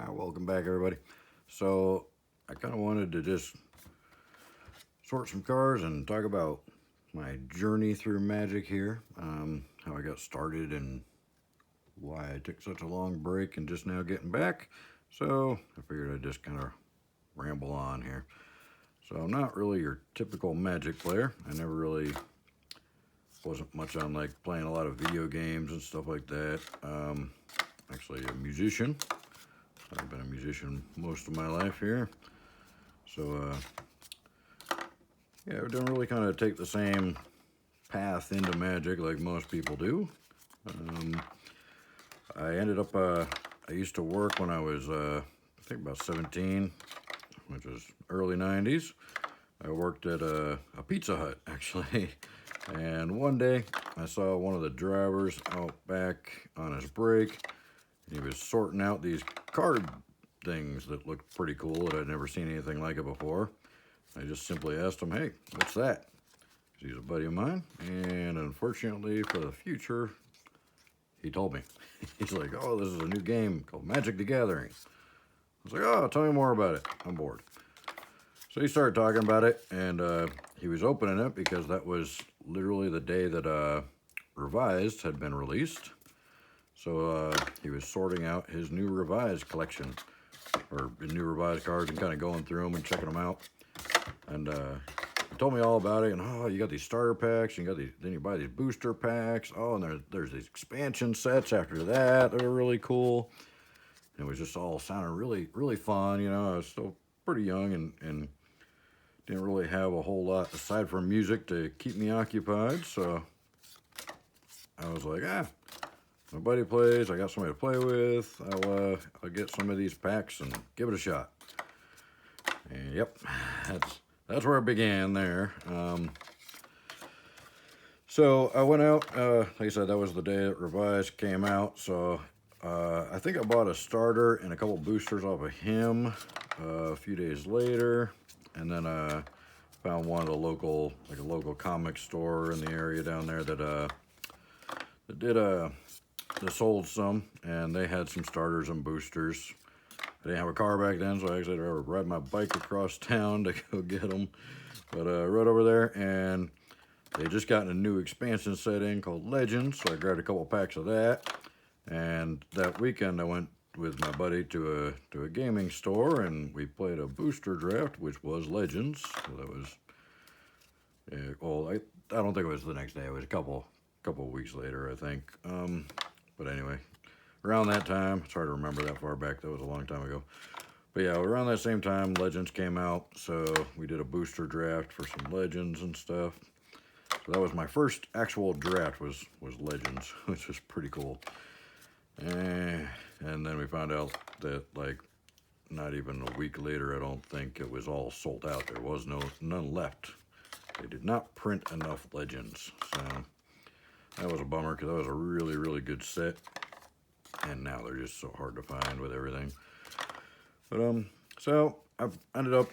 Welcome back, everybody. So I kind of wanted to just sort some cards and talk about my journey through Magic here, how I got started and why I took such a long break and just now getting back. So I figured I'd just kind of ramble on here. So I'm not really your typical Magic player. I never really wasn't much on like playing a lot of video games and stuff like that. Actually a musician. I've been a musician most of my life here. So, yeah, I didn't really kind of take the same path into Magic like most people do. I ended up, I used to work when I was, I think about 17, which was early 90s. I worked at a Pizza Hut, actually. And one day, I saw one of the drivers out back on his break. He was sorting out these card things that looked pretty cool that I'd never seen anything like it before. I just simply asked him, hey, what's that? He's a buddy of mine, and unfortunately for the future, he told me. He's like, oh, this is a new game called Magic the Gathering. I was like, oh, tell me more about it. I'm bored. So he started talking about it, and he was opening it because that was literally the day that Revised had been released. So he was sorting out his new Revised collection, or his new Revised cards, and kind of going through them and checking them out. And he told me all about it. And oh, you got these starter packs, and you got these. Then you buy these booster packs. Oh, and there's these expansion sets after that. They were really cool. And it was just all sounding really fun. You know, I was still pretty young and didn't really have a whole lot aside from music to keep me occupied. So I was like, my buddy plays, I got somebody to play with, I'll get some of these packs and give it a shot. And yep, that's where it began there. So I went out, like I said, that was the day that Revised came out. So I think I bought a starter and a couple boosters off of him a few days later. And then found one at a local comic store in the area down there that sold some, and they had some starters and boosters. I didn't have a car back then, so I actually had to ride my bike across town to go get them. But I rode over there, and they just gotten a new expansion set in called Legends, so I grabbed a couple packs of that. And that weekend, I went with my buddy to a gaming store, and we played a booster draft, which was Legends. So that was, well, I don't think it was the next day. It was a couple weeks later, I think. But anyway, around that time, it's hard to remember that far back. That was a long time ago. But yeah, around that same time, Legends came out. So we did a booster draft for some Legends and stuff. So that was my first actual draft was Legends, which was pretty cool. And then we found out that, like, not even a week later, I don't think it was all sold out. There was none left. They did not print enough Legends. So that was a bummer because that was a really good set, and now they're just so hard to find with everything. But so I ended up,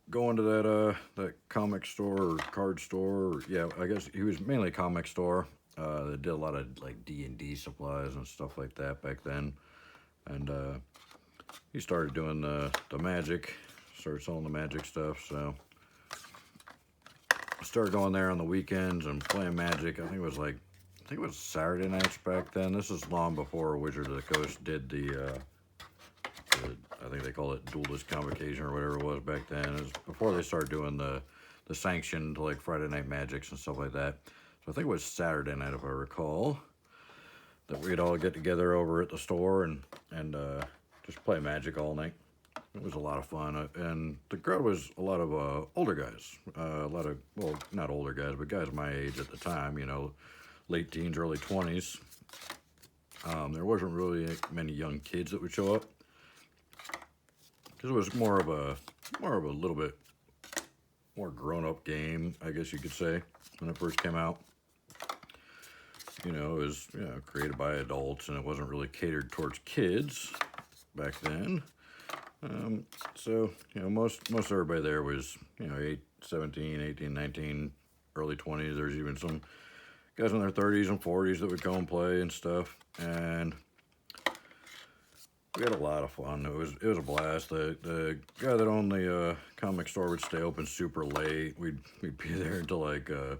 going to that comic store or card store. Or, yeah, I guess he was mainly a comic store. They did a lot of like D&D supplies and stuff like that back then, and he started doing the Magic, started selling the Magic stuff. So I started going there on the weekends and playing Magic. I think it was Saturday nights back then. This is long before Wizards of the Coast did the I think they call it Duelist Convocation or whatever it was back then. It was before they started doing the sanctioned like Friday Night Magics and stuff like that. So I think it was Saturday night, if I recall, that we'd all get together over at the store and just play Magic all night. It was a lot of fun, and the crowd was a lot of older guys, a lot of, well, not older guys, but guys my age at the time, late teens, early 20s. There wasn't really many young kids that would show up, because it was more of a little bit more grown-up game, I guess you could say, when it first came out. It was created by adults, and it wasn't really catered towards kids back then. So most everybody there was 17, 18, 19, early 20s. There's even some guys in their 30s and 40s that would come and play and stuff. And we had a lot of fun. It was a blast. The guy that owned the comic store would stay open super late. We'd be there until like you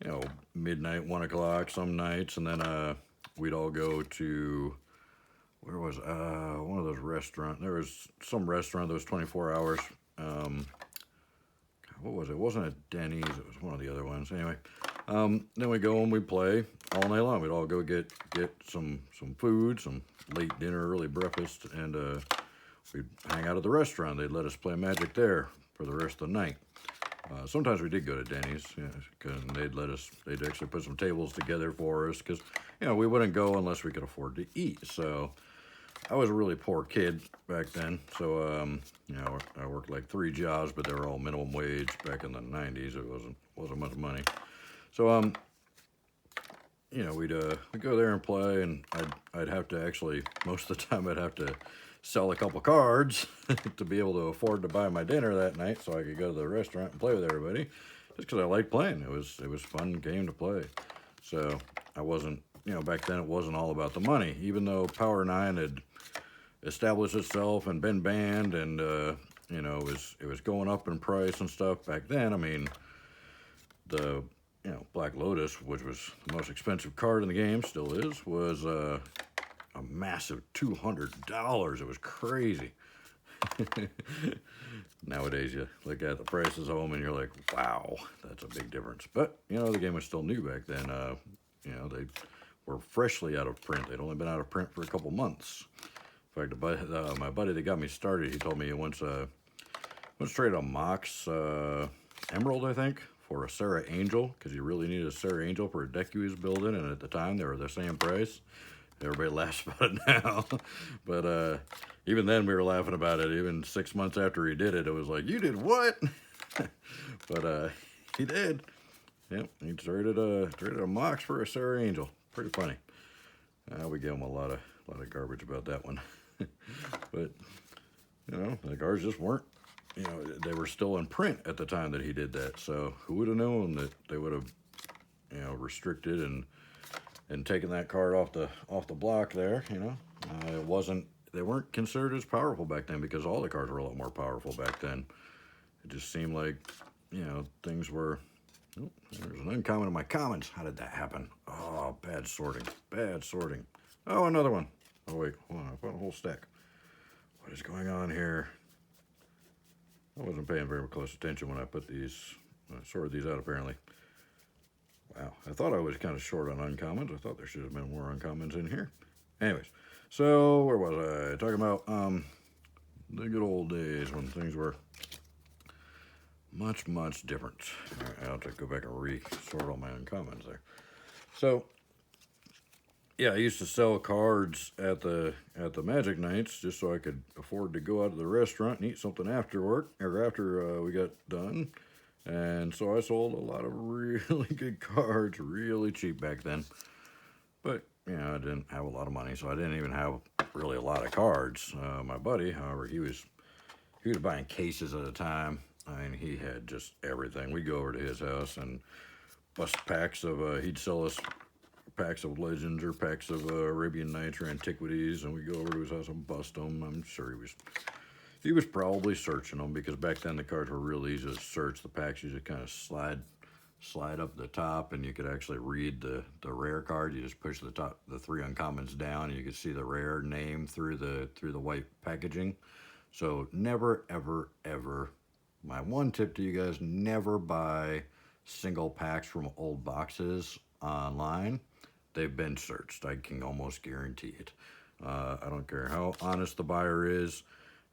know, midnight, 1 o'clock some nights, and then we'd all go to, where was one of those restaurants. There was some restaurant that was 24 hours. What was it? It wasn't a Denny's. It was one of the other ones. Anyway, then we go and we play all night long. We'd all go get some food, some late dinner, early breakfast, and we'd hang out at the restaurant. They'd let us play Magic there for the rest of the night. Sometimes we did go to Denny's, because they'd actually put some tables together for us, because, you know, we wouldn't go unless we could afford to eat. So I was a really poor kid back then. So, you know, I worked like 3 jobs, but they were all minimum wage back in the 90s. It wasn't much money. So, you know, we'd go there and play, and I'd have to actually, most of the time I'd have to sell a couple cards to be able to afford to buy my dinner that night, so I could go to the restaurant and play with everybody, just because I liked playing. It was a fun game to play. So I wasn't, you know, back then it wasn't all about the money. Even though Power 9 had established itself and been banned, and you know, it was going up in price and stuff back then. I mean, the, you know, Black Lotus, which was the most expensive card in the game, still is, was a massive $200. It was crazy. Nowadays, you look at the prices home and you're like, wow, that's a big difference. But, you know, the game was still new back then. You know, they were freshly out of print. They'd only been out of print for a couple months. In fact, my buddy that got me started, he told me he once traded a Mox Emerald, I think, for a Sarah Angel, because he really needed a Sarah Angel for a deck he was building, and at the time they were the same price. Everybody laughs about it now, but even then we were laughing about it. Even 6 months after he did it, it was like, you did what? But he did. Yep, he traded a Mox for a Sarah Angel. Pretty funny. We gave him a lot of garbage about that one. But, you know, the cards just weren't, you know, they were still in print at the time that he did that. So who would have known that they would have, you know, restricted and taking that card off the block there, you know. They weren't considered as powerful back then, because all the cards were a lot more powerful back then. It just seemed like, you know, things were, oh, there's an uncommon in my commons. How did that happen? Oh, bad sorting. Oh, another one. Oh, wait, hold on, I found a whole stack. What is going on here? I wasn't paying very close attention when I sorted these out, apparently. Wow, I thought I was kind of short on uncommons. I thought there should have been more uncommons in here. Anyways, so where was I? Talking about the good old days when things were much, much different. All right, I'll have to go back and re-sort all my uncommons there. So, yeah, I used to sell cards at the Magic nights just so I could afford to go out to the restaurant and eat something after work, or after we got done. And so I sold a lot of really good cards, really cheap back then. But, you know, I didn't have a lot of money, so I didn't even have really a lot of cards. My buddy, however, he was buying cases at a time. I mean, he had just everything. We'd go over to his house and bust packs of, he'd sell us packs of Legends or packs of Arabian Nights or Antiquities, and we'd go over to his house and bust them. I'm sure he was probably searching them, because back then the cards were real easy to search. The packs, you just kind of slide up the top, and you could actually read the rare card. You just push the 3 uncommons down, and you could see the rare name through the white packaging. So never, ever, ever, my one tip to you guys, never buy single packs from old boxes online. They've been searched. I can almost guarantee it. I don't care how honest the buyer is,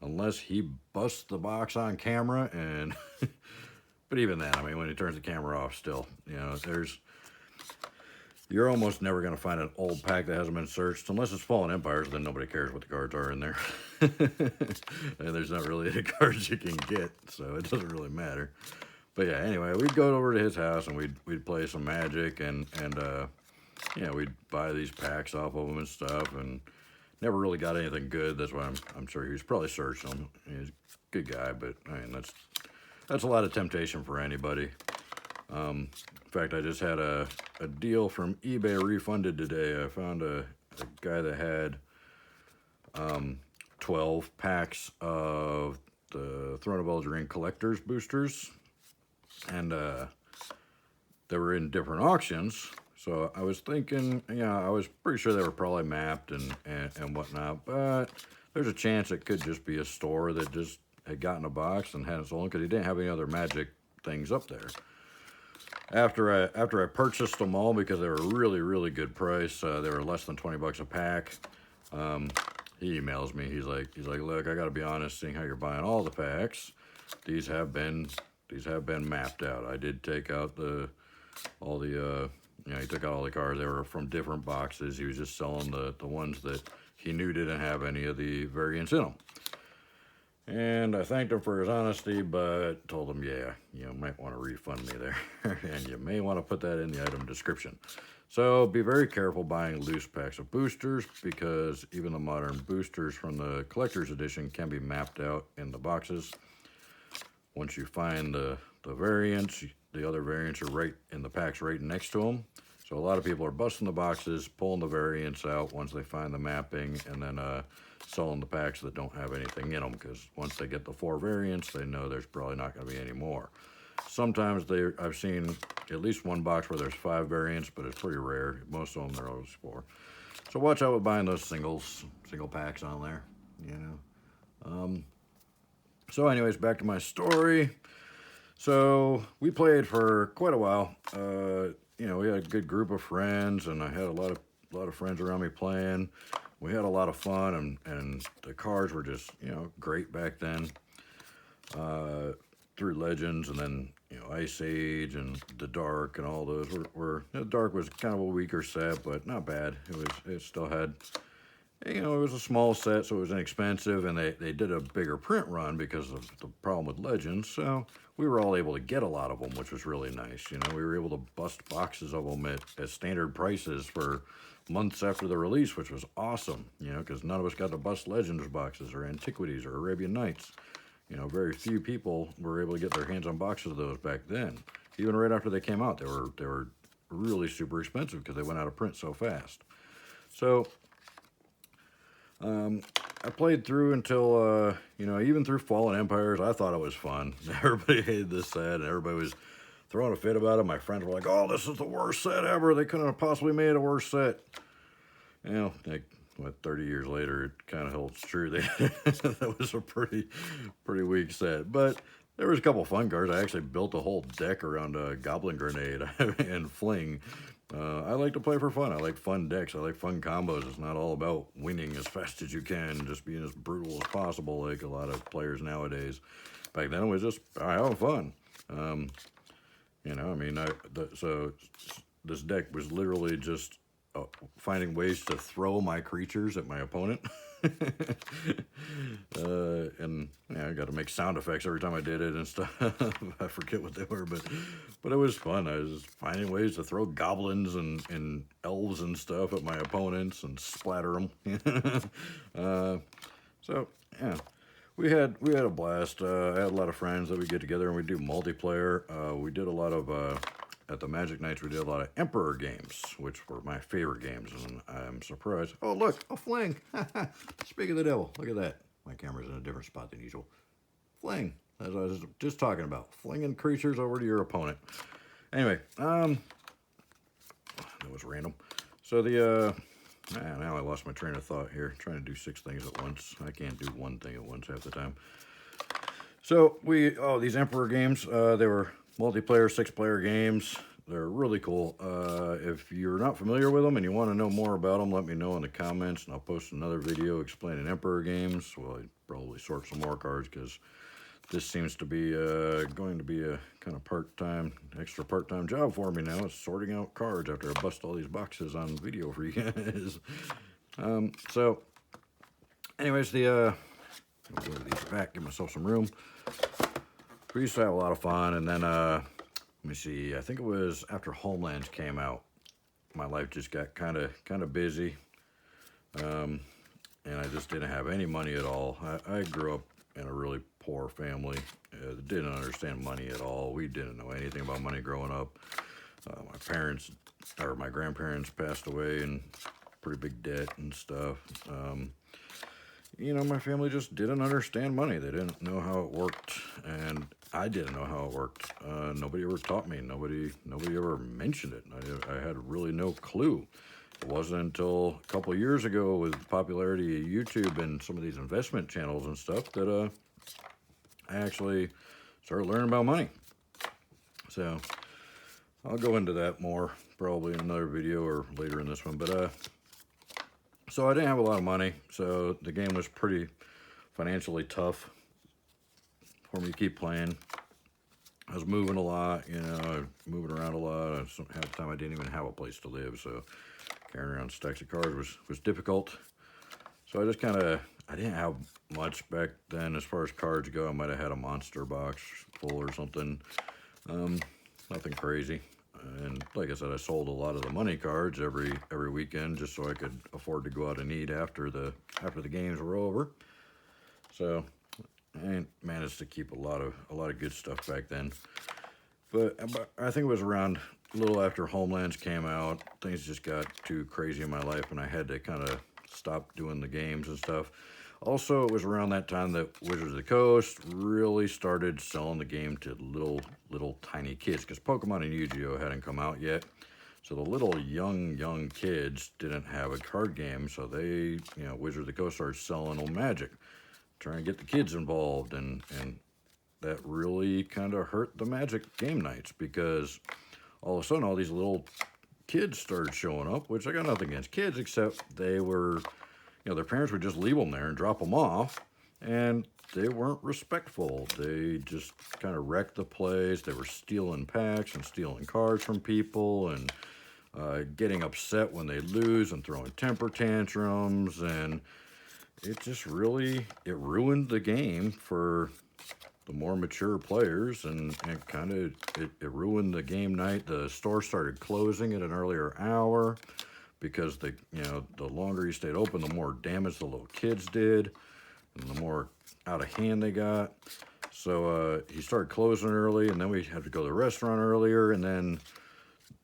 unless he busts the box on camera, and but even then, I mean, when he turns the camera off, still, you know, you're almost never going to find an old pack that hasn't been searched, unless it's Fallen Empires. Then nobody cares what the cards are in there. And there's not really any cards you can get, so it doesn't really matter. But yeah, anyway, we'd go over to his house and we'd play some Magic, and you know, we'd buy these packs off of him and stuff, and never really got anything good. That's why I'm sure he was probably searching them. He's a good guy, but I mean, that's a lot of temptation for anybody. In fact, I just had a deal from eBay refunded today. I found a guy that had 12 packs of the Throne of Eldraine collector's boosters, and they were in different auctions. So I was thinking, yeah, I was pretty sure they were probably mapped and whatnot, but there's a chance it could just be a store that just had gotten a box and hadn't sold them because he didn't have any other Magic things up there. After I purchased them all because they were really good price, they were less than 20 bucks a pack. He emails me. He's like, look, I got to be honest. Seeing how you're buying all the packs, these have been mapped out. I did take out all the. He took out all the cards. They were from different boxes. He was just selling the ones that he knew didn't have any of the variants in them. And I thanked him for his honesty, but told him, yeah, you might want to refund me there. And you may want to put that in the item description. So be very careful buying loose packs of boosters, because even the modern boosters from the collector's edition can be mapped out in the boxes. Once you find the variants, the other variants are right in the packs right next to them. So a lot of people are busting the boxes, pulling the variants out once they find the mapping, and then selling the packs that don't have anything in them, because once they get the 4 variants, they know there's probably not going to be any more. Sometimes I've seen at least one box where there's 5 variants, but it's pretty rare. Most of them, they're always 4. So watch out with buying those single packs on there, So anyways, back to my story. So we played for quite a while. We had a good group of friends, and I had a lot of friends around me playing. We had a lot of fun, and the cards were just, great back then. Through Legends, and then, Ice Age and the Dark and all those were the Dark was kind of a weaker set, but not bad. It still had, it was a small set, so it was inexpensive, and they did a bigger print run because of the problem with Legends, so we were all able to get a lot of them, which was really nice. We were able to bust boxes of them at standard prices for months after the release, which was awesome, because none of us got to bust Legends boxes or Antiquities or Arabian Nights. Very few people were able to get their hands on boxes of those back then. Even right after they came out, they were really super expensive because they went out of print so fast. So I played through until, even through Fallen Empires, I thought it was fun. Everybody hated this set, and everybody was throwing a fit about it. My friends were like, oh, this is the worst set ever. They couldn't have possibly made a worse set. 30 years later, it kind of holds true. That was a pretty weak set. But there was a couple fun cards. I actually built a whole deck around a Goblin Grenade and Fling. I like to play for fun. I like fun decks. I like fun combos. It's not all about winning as fast as you can, just being as brutal as possible like a lot of players nowadays. Back then, it was just having fun. So this deck was literally just finding ways to throw my creatures at my opponent. I got to make sound effects every time I did it and stuff. I forget what they were, but it was fun. I was just finding ways to throw goblins and elves and stuff at my opponents and splatter them. We had a blast. I had a lot of friends that we get together and we do multiplayer. We did a lot of at the Magic Nights. We did a lot of Emperor games, which were my favorite games, and I'm surprised. Oh, look, a Fling. Speak of the devil, look at that. My camera's in a different spot than usual. Fling, as I was just talking about, flinging creatures over to your opponent. Anyway, that was random. So now I lost my train of thought here, trying to do 6 things at once. I can't do one thing at once half the time. So these Emperor games, they were multiplayer 6-player games. They're really cool. If you're not familiar with them and you want to know more about them, let me know in the comments, and I'll post another video explaining Emperor games. Well, I'd probably sort some more cards because this seems to be going to be a kind of extra part-time job for me now. It's sorting out cards after I bust all these boxes on video for you guys. So, anyways, I'll go to these back, give myself some room. We used to have a lot of fun, and then, let me see, I think it was after Homelands came out, my life just got kind of busy, and I just didn't have any money at all. I grew up in a really poor family, didn't understand money at all. We didn't know anything about money growing up. My grandparents passed away in pretty big debt and stuff. you know, my family just didn't understand money. They didn't know how it worked, and I didn't know how it worked. Nobody ever taught me. Nobody ever mentioned it. I had really no clue. It wasn't until a couple of years ago, with the popularity of YouTube and some of these investment channels and stuff, that I actually started learning about money. So I'll go into that more probably in another video or later in this one. But so I didn't have a lot of money, so the game was pretty financially tough for me to keep playing. I was moving a lot, you know, moving around a lot. Half the time I didn't even have a place to live, so carrying around stacks of cards was difficult. So I just I didn't have much back then as far as cards go. I might have had a monster box full or something. Nothing crazy. And like I said, I sold a lot of the money cards every weekend just so I could afford to go out and eat after the games were over. So I managed to keep a lot of good stuff back then. But I think it was around a little after Homelands came out, things just got too crazy in my life, and I had to kind of stop doing the games and stuff. Also, it was around that time that Wizards of the Coast really started selling the game to little tiny kids, because Pokemon and Yu-Gi-Oh hadn't come out yet. So the little young kids didn't have a card game, so they, you know, Wizards of the Coast started selling old Magic, trying to get the kids involved, and that really kind of hurt the Magic game nights, because all of a sudden all these little kids started showing up, which I got nothing against kids, except they were, you know, their parents would just leave them there and drop them off, and they weren't respectful. They just kind of wrecked the place. They were stealing packs and stealing cards from people, and getting upset when they lose and throwing temper tantrums, and it just really, it ruined the game for the more mature players, and kind of it ruined the game night. The store started closing at an earlier hour because the longer you stayed open, the more damage the little kids did, and the more out of hand they got. So he started closing early, and then we had to go to the restaurant earlier, and then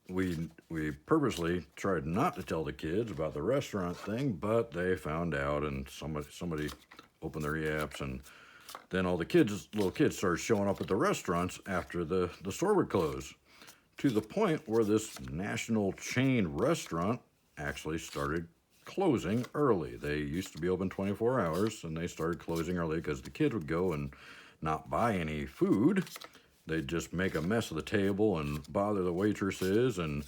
we purposely tried not to tell the kids about the restaurant thing, but they found out, and somebody opened their yaps, and then all the little kids started showing up at the restaurants after the store would close, to the point where this national chain restaurant actually started closing early. They used to be open 24 hours, and they started closing early because the kids would go and not buy any food. They'd just make a mess of the table and bother the waitresses and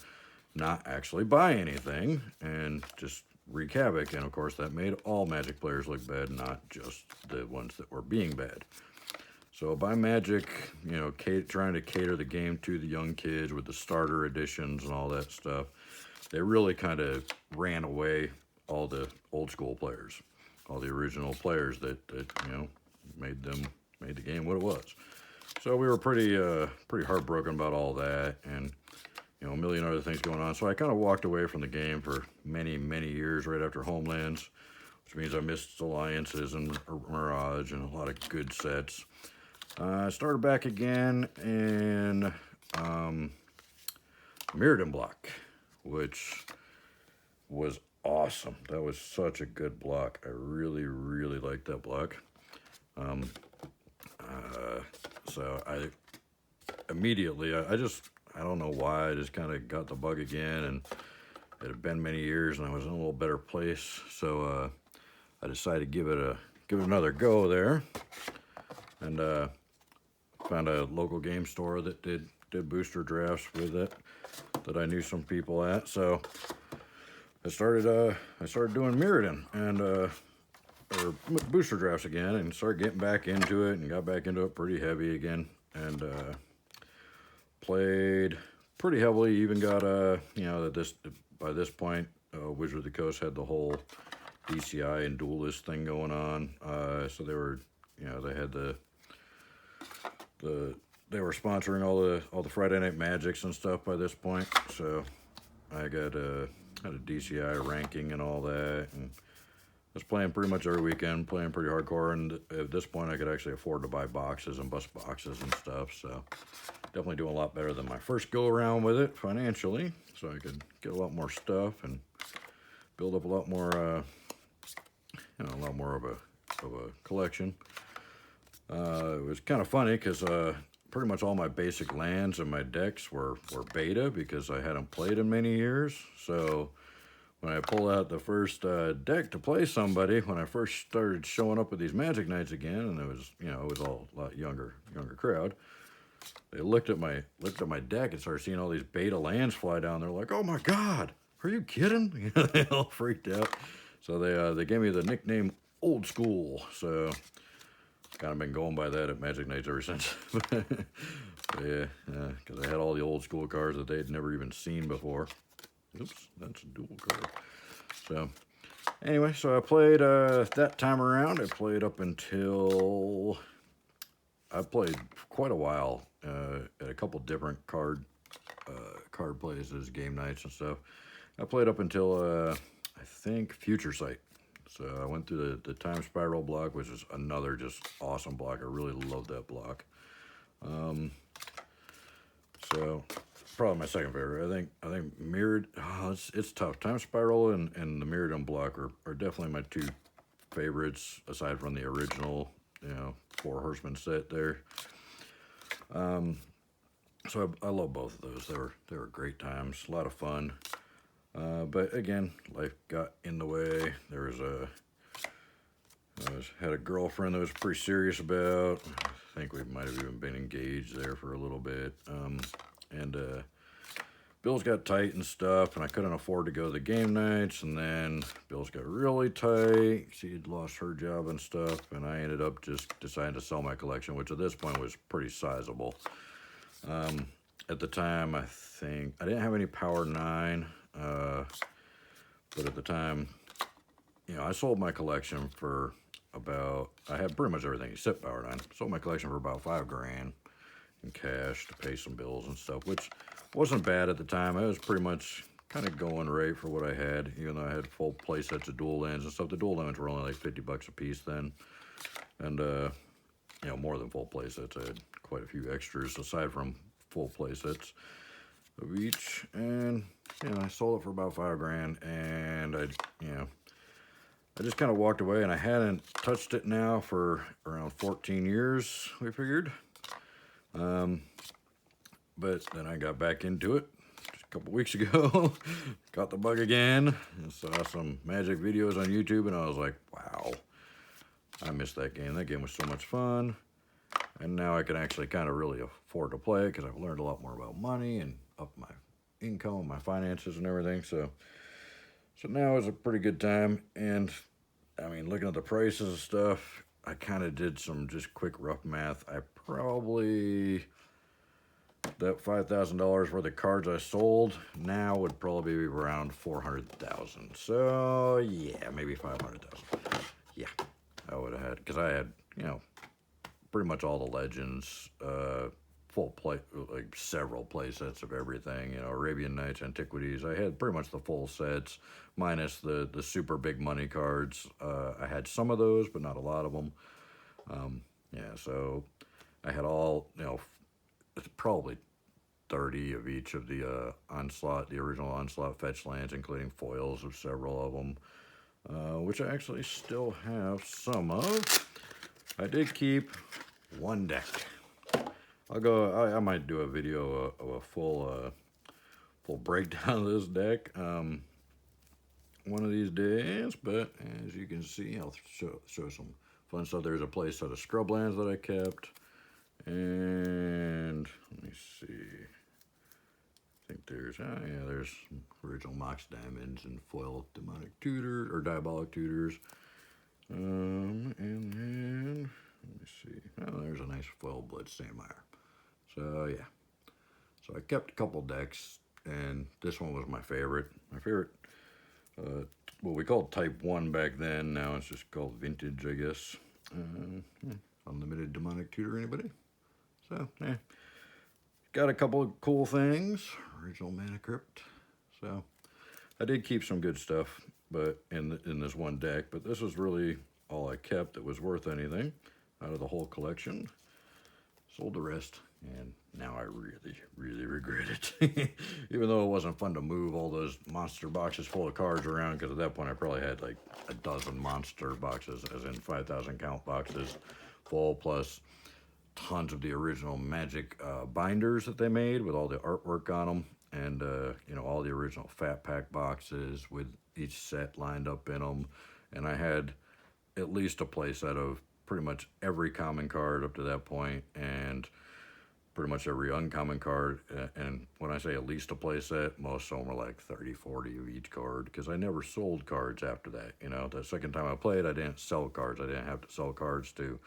not actually buy anything, and just wreak havoc. And of course that made all Magic players look bad, not just the ones that were being bad. So by Magic, you know, trying to cater the game to the young kids with the starter editions and all that stuff, they really kind of ran away all the old school players, all the original players that you know, made the game what it was. So we were pretty heartbroken about all that, and you know, a million other things going on. So I kind of walked away from the game for many years right after Homelands, which means I missed Alliances and Mirage and a lot of good sets. I started back again in Mirrodin block, which was awesome. That was such a good block. I really liked that block. So I immediately, I don't know why, I just kind of got the bug again, and it had been many years and I was in a little better place. So I decided to give it another go there, and found a local game store that did booster drafts with it, that I knew some people at. So I started doing Mirrodin and or booster drafts again, and started getting back into it, and got back into it pretty heavy again, and played pretty heavily. Even got you know, that by this point Wizards of the Coast had the whole DCI and Duelist thing going on, so they were, you know, they had they were sponsoring all the Friday Night Magics and stuff by this point. So I had a DCI ranking and all that, and I was playing pretty much every weekend, playing pretty hardcore, and at this point I could actually afford to buy boxes and bust boxes and stuff, so definitely doing a lot better than my first go around with it financially, so I could get a lot more stuff and build up a lot more, you know, a lot more of a of a collection. It was kind of funny because pretty much all my basic lands and my decks were beta because I hadn't played in many years. So when I pulled out the first deck to play somebody, when I first started showing up with these Magic Nights again, and it was, you know, it was all a lot younger crowd. They looked at my deck and started seeing all these beta lands fly down. They're like, "Oh my God, are you kidding?" You know, they all freaked out. So they gave me the nickname Old School. So kind of been going by that at Magic Nights ever since. Yeah, because I had all the old school cards that they'd never even seen before. Oops, that's a dual card. So anyway, so I played that time around. I played up until I played quite a while at a couple different card places, game nights and stuff. I played up until I think Future Sight. So I went through the Time Spiral block, which is another just awesome block. I really love that block. So probably my second favorite. I think Mirrored. Oh, it's tough. Time Spiral and the Mirrodin block are definitely my two favorites, aside from the original, you know, Four Horsemen set there. So I love both of those. They were great times, a lot of fun. But again, life got in the way. Had a girlfriend that was pretty serious about. I think we might have even been engaged there for a little bit. And bills got tight and stuff, and I couldn't afford to go to the game nights. And then bills got really tight. She had lost her job and stuff, and I ended up just deciding to sell my collection, which at this point was pretty sizable. At the time, I think I didn't have any Power 9, but at the time, you know, I sold my collection for about, I had pretty much everything except Power 9. Sold my collection for about $5 grand in cash to pay some bills and stuff, which wasn't bad at the time. I was pretty much kind of going right for what I had, even though I had full play sets of dual lands and stuff. The dual lands were only like $50 a piece then, and you know, more than full play sets. I had quite a few extras aside from full play sets of each, and you know, I sold it for about $5 grand, and I just kind of walked away, and I hadn't touched it now for around 14 years, we figured. But then I got back into it just a couple weeks ago, got the bug again, and saw some Magic videos on YouTube, and I was like, wow, I missed that game. That game was so much fun. And now I can actually kind of really afford to play it because I've learned a lot more about money and up my income, my finances and everything. So now is a pretty good time. And I mean, looking at the prices and stuff, I kind of did some just quick rough math. I probably, that $5,000 worth of cards I sold now would probably be around 400,000. So yeah, maybe 500,000. Yeah, I would have had, because I had, you know, pretty much all the legends, full play, like several play sets of everything, you know, Arabian Nights, Antiquities. I had pretty much the full sets, minus the super big money cards. I had some of those, but not a lot of them. Yeah, so I had all, you know, probably 30 of each of the Onslaught, the original Onslaught fetch lands, including foils of several of them, which I actually still have some of. I did keep one deck. I might do a video of a full breakdown of this deck one of these days, but as you can see, I'll show some fun stuff. There's a play set of Scrublands that I kept, and let me see. I think there's there's some original Mox Diamonds and foil Demonic Tutor or Diabolic Tutors. And then, let me see. Oh, there's a nice foil Bloodstained Mire. So, yeah. So I kept a couple decks, and this one was my favorite. My favorite, what we called Type 1 back then. Now it's just called Vintage, I guess. Unlimited Demonic Tutor, anybody? So, yeah. Got a couple of cool things. Original Mana Crypt. So, I did keep some good stuff, but in this one deck, but this was really all I kept that was worth anything out of the whole collection. sold the rest, and now I really, really regret it. Even though it wasn't fun to move all those monster boxes full of cards around, because at that point I probably had like a dozen monster boxes, as in 5,000 count boxes full, plus tons of the original Magic binders that they made with all the artwork on them, and you know, all the original Fat Pack boxes with each set lined up in them. And I had at least a play set of pretty much every common card up to that point, and pretty much every uncommon card. And when I say at least a play set, most of them were like 30, 40 of each card, because I never sold cards after that. You know, the second time I played, I didn't sell cards. I didn't have to sell cards to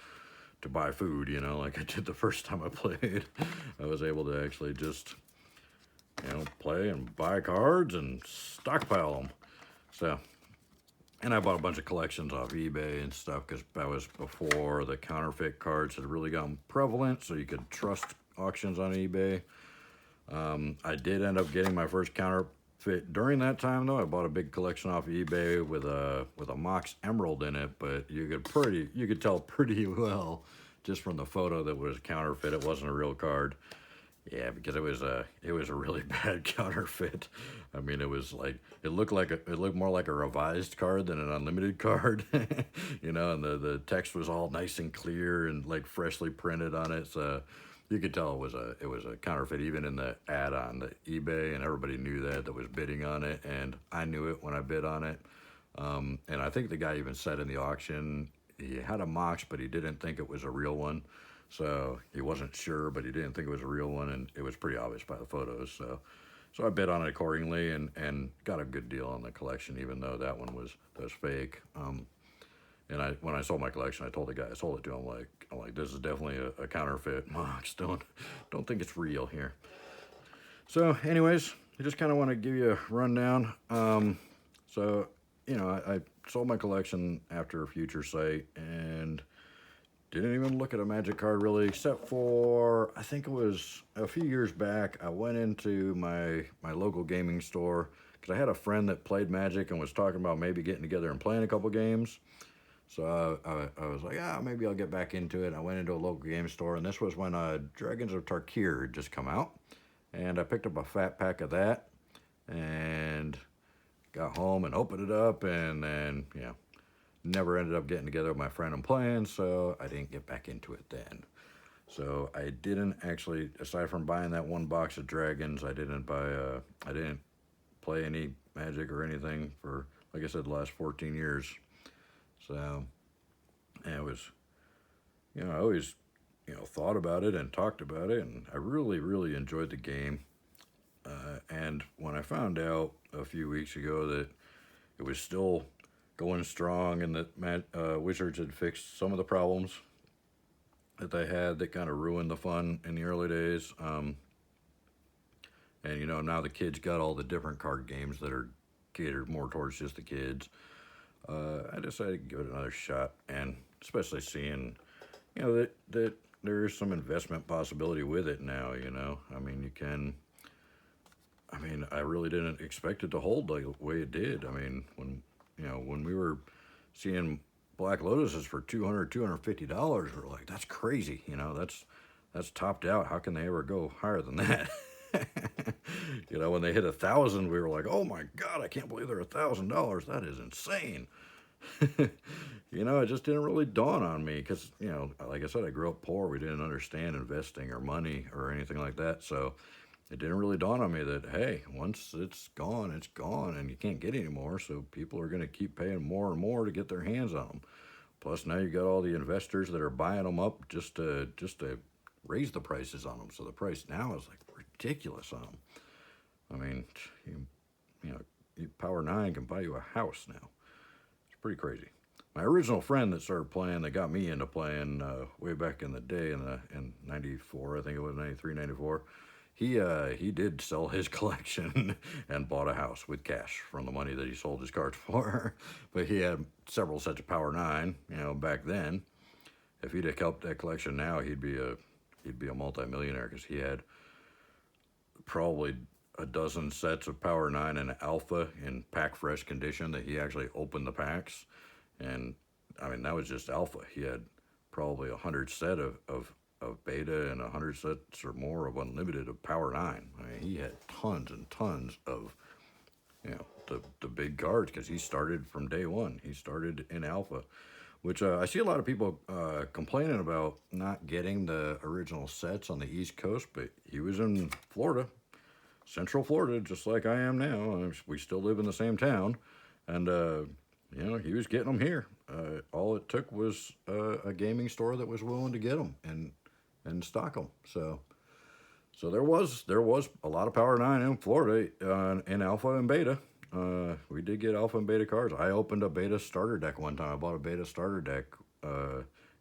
buy food, you know, like I did the first time I played. I was able to actually just, you know, play and buy cards and stockpile them. So, and I bought a bunch of collections off eBay and stuff, because that was before the counterfeit cards had really gotten prevalent, so you could trust auctions on eBay. I did end up getting my first counterfeit during that time, though. I bought a big collection off eBay with a Mox Emerald in it, but you could tell pretty well just from the photo that it was counterfeit. It wasn't a real card. Yeah, because it was a really bad counterfeit. I mean, it was like, it looked more like a revised card than an unlimited card. You know, and the text was all nice and clear and like freshly printed on it. So you could tell it was a counterfeit, even in the ad on the eBay, and everybody knew that was bidding on it, and I knew it when I bid on it. And I think the guy even said in the auction he had a Mox, but he didn't think it was a real one. So he wasn't sure, but he didn't think it was a real one, and it was pretty obvious by the photos. So I bid on it accordingly, and got a good deal on the collection, even though that one was fake. And when I sold my collection, I told the guy I sold it to him, I'm like, this is definitely a counterfeit Mox. Don't think it's real here. So anyways, I just kind of want to give you a rundown. So, you know, I sold my collection after a future site, and didn't even look at a Magic card really, except for, I think it was a few years back, I went into my local gaming store, because I had a friend that played Magic and was talking about maybe getting together and playing a couple games. So I was like, maybe I'll get back into it. I went into a local game store, and this was when Dragons of Tarkir had just come out. And I picked up a fat pack of that, and got home and opened it up, and then, you know, never ended up getting together with my friend and playing, so I didn't get back into it then. So I didn't actually, aside from buying that one box of Dragons, I didn't play any Magic or anything for, like I said, the last 14 years. So, and it was, you know, I always, you know, thought about it and talked about it, and I really, really enjoyed the game. And when I found out a few weeks ago that it was still going strong, and that Wizards had fixed some of the problems that they had that kind of ruined the fun in the early days, and, you know, now the kids got all the different card games that are catered more towards just the kids. I decided to give it another shot, and especially seeing, you know, that there is some investment possibility with it now, you know. I mean, I really didn't expect it to hold like the way it did. I mean, when we were seeing Black Lotuses for $200, $250, we're like, that's crazy, you know, that's topped out. How can they ever go higher than that? You know, when they hit 1,000, we were like, oh my God, I can't believe they're $1,000. That is insane. You know, it just didn't really dawn on me, because, you know, like I said, I grew up poor. We didn't understand investing or money or anything like that. So it didn't really dawn on me that, hey, once it's gone, and you can't get any more. So people are going to keep paying more and more to get their hands on them. Plus, now you got all the investors that are buying them up just to raise the prices on them. So the price now is like ridiculous on them. I mean, you know, Power 9 can buy you a house now. It's pretty crazy. My original friend that started playing, that got me into playing way back in the day, in 94, I think it was 93, 94, he did sell his collection and bought a house with cash from the money that he sold his cards for. But he had several sets of Power 9, you know, back then. If he'd have kept that collection now, he'd be a multi-millionaire, because he had probably a dozen sets of Power 9 and Alpha in pack fresh condition that he actually opened the packs. And I mean, that was just Alpha. He had probably 100 set of of beta and 100 sets or more of unlimited of Power 9. I mean, he had tons and tons of, you know, the big cards, because he started from day one. He started in alpha, which I see a lot of people complaining about not getting the original sets on the East Coast, but he was in Florida, Central Florida, just like I am now. We still live in the same town, and you know, he was getting them here. All it took was a gaming store that was willing to get them and stock them. So there was a lot of Power 9 in Florida in alpha and beta. We did get alpha and beta cards. I opened a beta starter deck one time. I bought a beta starter deck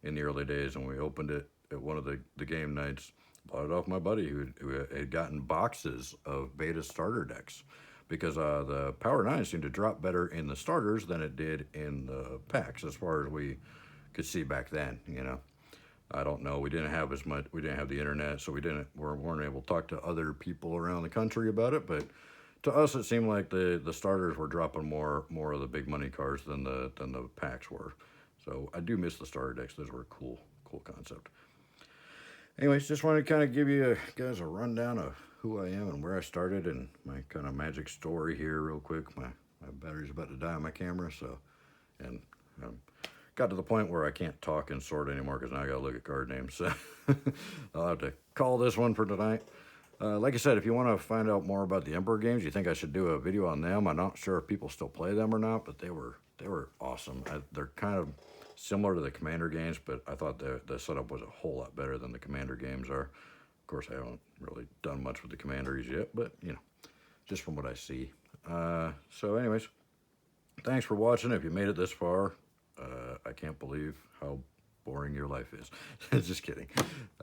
in the early days, and we opened it at one of the game nights. Bought it off my buddy who had gotten boxes of beta starter decks, because the Power 9 seemed to drop better in the starters than it did in the packs, as far as we could see back then, you know. I don't know. We didn't have as much. We didn't have the internet, so we weren't able to talk to other people around the country about it. But to us, it seemed like the starters were dropping more of the big money cards than the packs were. So I do miss the starter decks. Those were a cool concept. Anyways, just wanted to kind of give you guys a rundown of who I am and where I started, and my kind of magic story here real quick. My battery's about to die on my camera, so, and got to the point where I can't talk and sort anymore, because now I gotta look at card names. So I'll have to call this one for tonight. Like I said, if you want to find out more about the Emperor games, you think I should do a video on them. I'm not sure if people still play them or not, but they were awesome. They're kind of similar to the Commander games, but I thought the setup was a whole lot better than the Commander games are. Of course, I haven't really done much with the Commanders yet, but, you know, just from what I see. So anyways, thanks for watching. If you made it this far, I can't believe how boring your life is. Just kidding.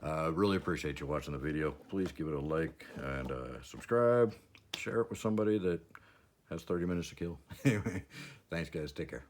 Really appreciate you watching the video. Please give it a like and subscribe. Share it with somebody that has 30 minutes to kill. Anyway, thanks guys. Take care.